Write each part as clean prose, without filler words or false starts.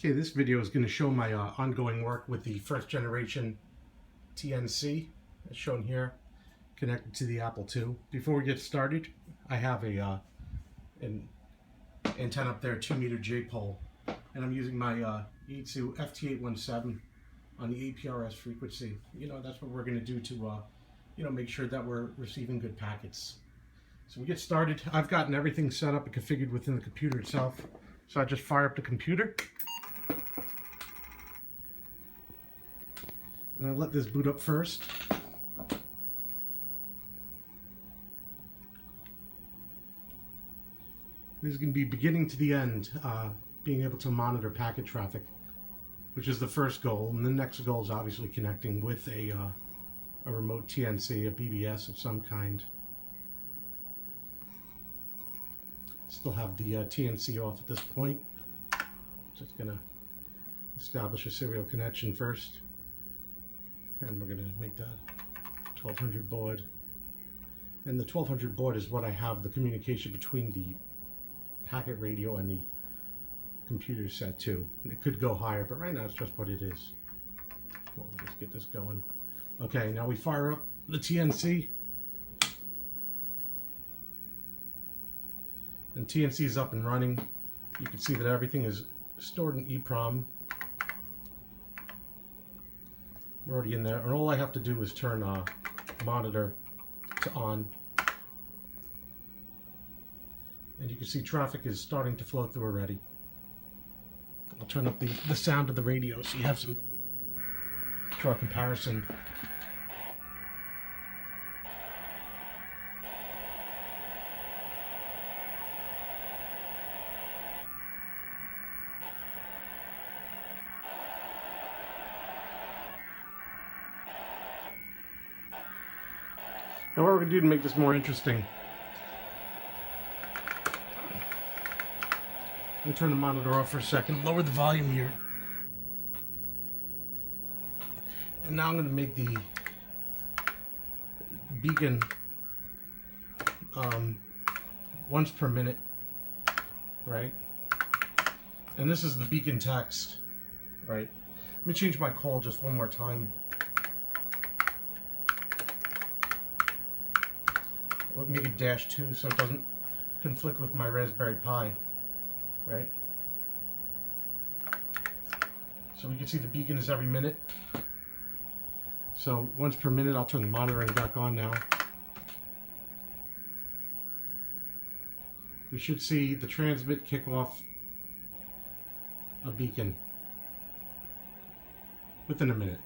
Okay, this video is going to show my ongoing work with the first generation TNC, as shown here, connected to the Apple II. Before we get started, I have an antenna up there, 2-meter J-pole, and I'm using my Yaesu FT817 on the APRS frequency. That's what we're going to do to make sure that we're receiving good packets. So we get started. I've gotten everything set up and configured within the computer itself. So I just fire up the computer. And I let this boot up first. This is going to be beginning to the end, being able to monitor packet traffic, which is the first goal. And the next goal is obviously connecting with a remote TNC, a BBS of some kind. Still have the TNC off at this point. Just going to establish a serial connection first. And we're going to make that 1200 baud. And the 1200 baud is what I have the communication between the packet radio and the computer set to. It could go higher, but right now it's just what it is. Well, let's get this going. Okay, now we fire up the TNC. And TNC is up and running. You can see that everything is stored in EEPROM. We're already in there, and all I have to do is turn monitor to on. And you can see traffic is starting to flow through already. I'll turn up the sound of the radio so you have some draw comparison. Now what we're going to do to make this more interesting, I'm going to turn the monitor off for a second, lower the volume here. And now I'm going to make the beacon once per minute, right? And this is the beacon text, right? Let me change my call just one more time. We'll make it -2 so it doesn't conflict with my Raspberry Pi, right? So we can see the beacon is every minute. So once per minute, I'll turn the monitoring back on now. We should see the transmit kick off a beacon within a minute.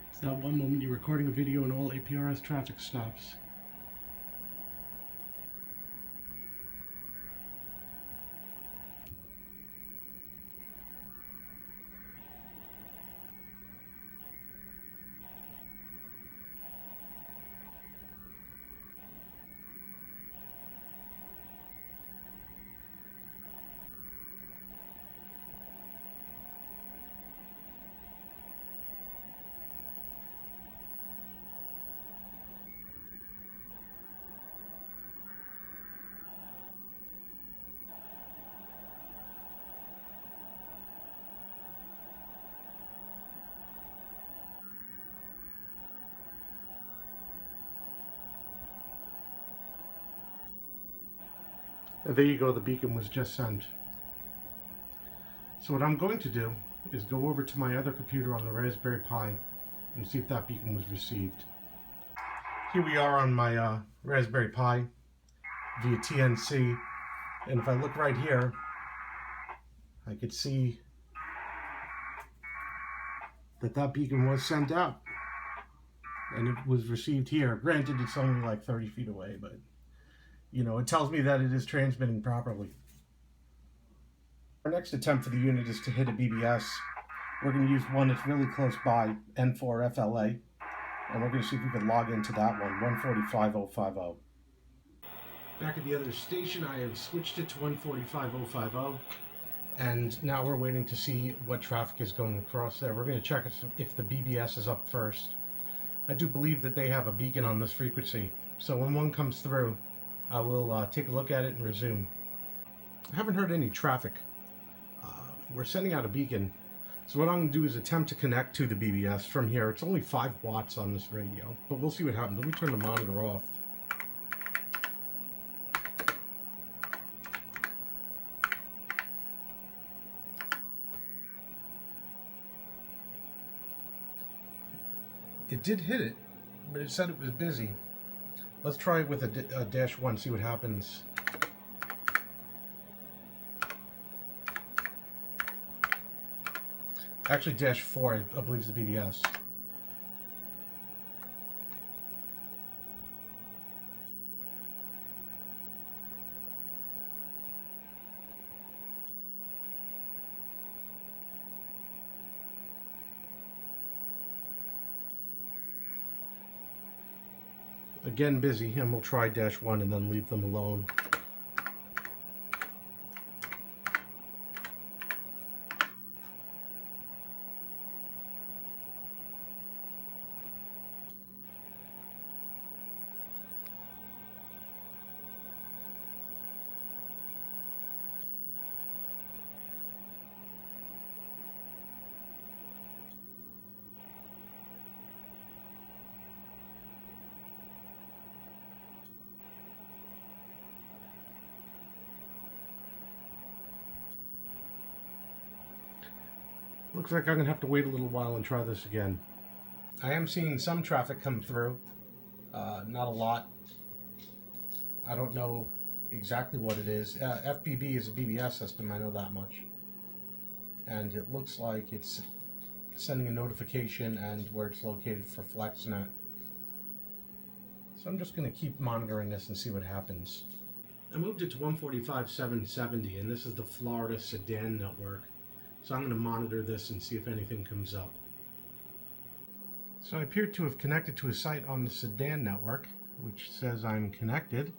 It's that one moment you're recording a video and all APRS traffic stops. And there you go, the beacon was just sent. So what I'm going to do is go over to my other computer on the Raspberry Pi and see if that beacon was received. Here we are on my Raspberry Pi via TNC, and if I look right here, I could see that beacon was sent out and it was received here. Granted, it's only like 30 feet away, but it tells me that it is transmitting properly. Our next attempt for the unit is to hit a BBS. We're going to use one that's really close by, N4FLA, and we're going to see if we can log into that one, 145.050. Back at the other station, I have switched it to 145.050, And now we're waiting to see what traffic is going across there. We're going to check if the BBS is up first. I do believe that they have a beacon on this frequency. So when one comes through, I will take a look at it and resume. I haven't heard any traffic. We're sending out a beacon. So what I'm going to do is attempt to connect to the BBS from here. It's only 5 watts on this radio, but we'll see what happens. Let me turn the monitor off. It did hit it, but it said it was busy. Let's try it with a -1, see what happens. Actually, -4, I believe, is the BBS. Again, busy, and we'll try -1 and then leave them alone. Looks like I'm going to have to wait a little while and try this again. I am seeing some traffic come through. Not a lot. I don't know exactly what it is. FBB is a BBS system, I know that much. And it looks like it's sending a notification and where it's located for FlexNet. So I'm just going to keep monitoring this and see what happens. I moved it to 145.770, and this is the Florida Sedan network. So I'm going to monitor this and see if anything comes up. So I appear to have connected to a site on the Sedan network, which says I'm connected.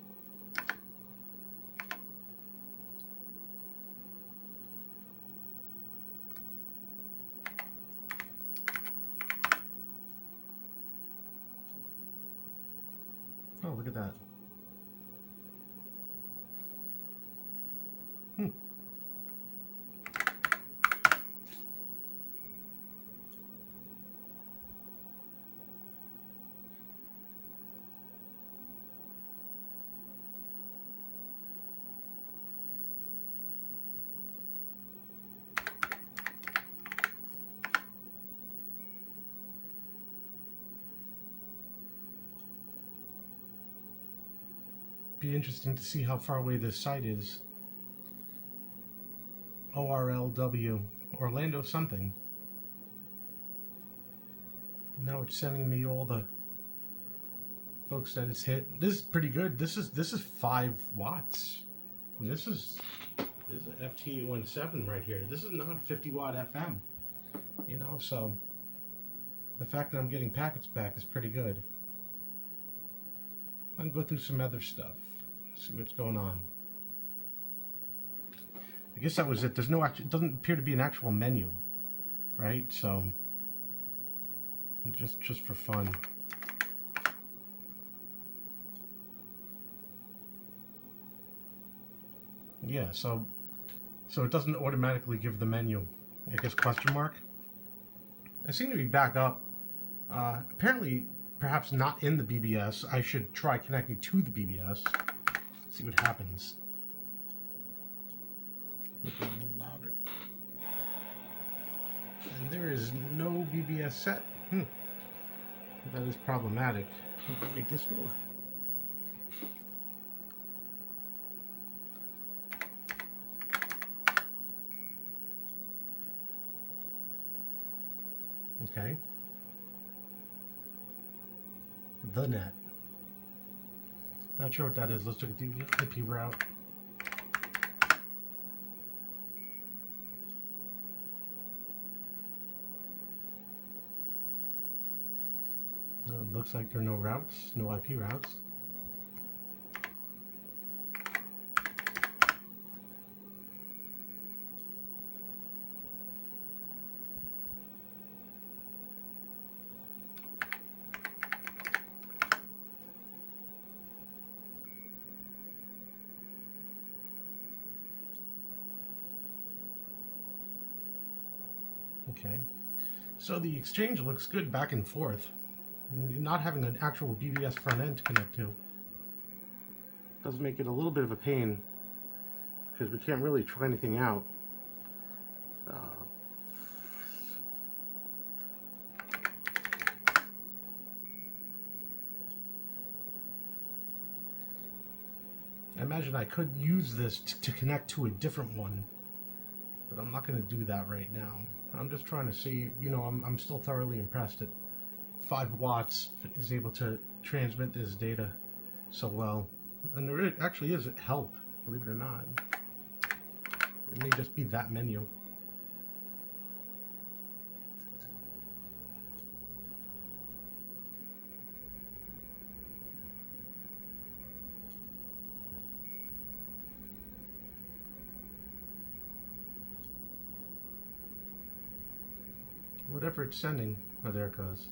Oh, look at that. Be interesting to see how far away this site is. ORLW, Orlando something. Now it's sending me all the folks that it's hit. This is pretty good. This is 5 watts. This is FT17 right here. This is not a 50 watt FM. You know, so the fact that I'm getting packets back is pretty good. I'll go through some other stuff, see what's going on. I guess that was it. There's no actual, it doesn't appear to be an actual menu, right? So just for fun. Yeah, so it doesn't automatically give the menu. I guess question mark. I seem to be back up. Apparently, perhaps not in the BBS. I should try connecting to the BBS. See what happens. Make it a little louder. And there is no BBS set. That is problematic. Make this lower. Okay. The net. Not sure what that is. Let's look at the IP route. It looks like there are no routes, no IP routes. Okay, so the exchange looks good back and forth. Not having an actual BBS front end to connect to does make it a little bit of a pain because we can't really try anything out. I imagine I could use this to connect to a different one, but I'm not going to do that right now. I'm just trying to see, you know, I'm still thoroughly impressed that 5 watts is able to transmit this data so well. And there actually is help, believe it or not. It may just be that menu. Whatever it's sending, oh, there it goes.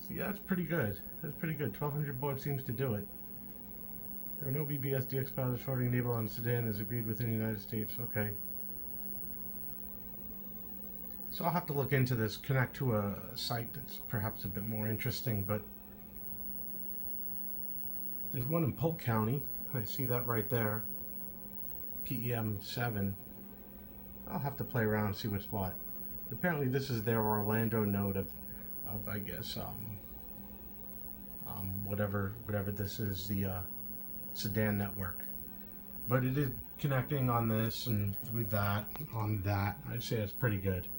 So yeah, that's pretty good. That's pretty good. 1200 baud seems to do it. There are no BBS DX pilots forwarding enabled on sedan as agreed within the United States. Okay. So I'll have to look into this, connect to a site that's perhaps a bit more interesting, but there's one in Polk County. I see that right there. PEM 7. I'll have to play around and see what's what. Apparently this is their Orlando node of I guess, whatever this is, the sedan network. But it is connecting on this and with that, on that. I'd say it's pretty good.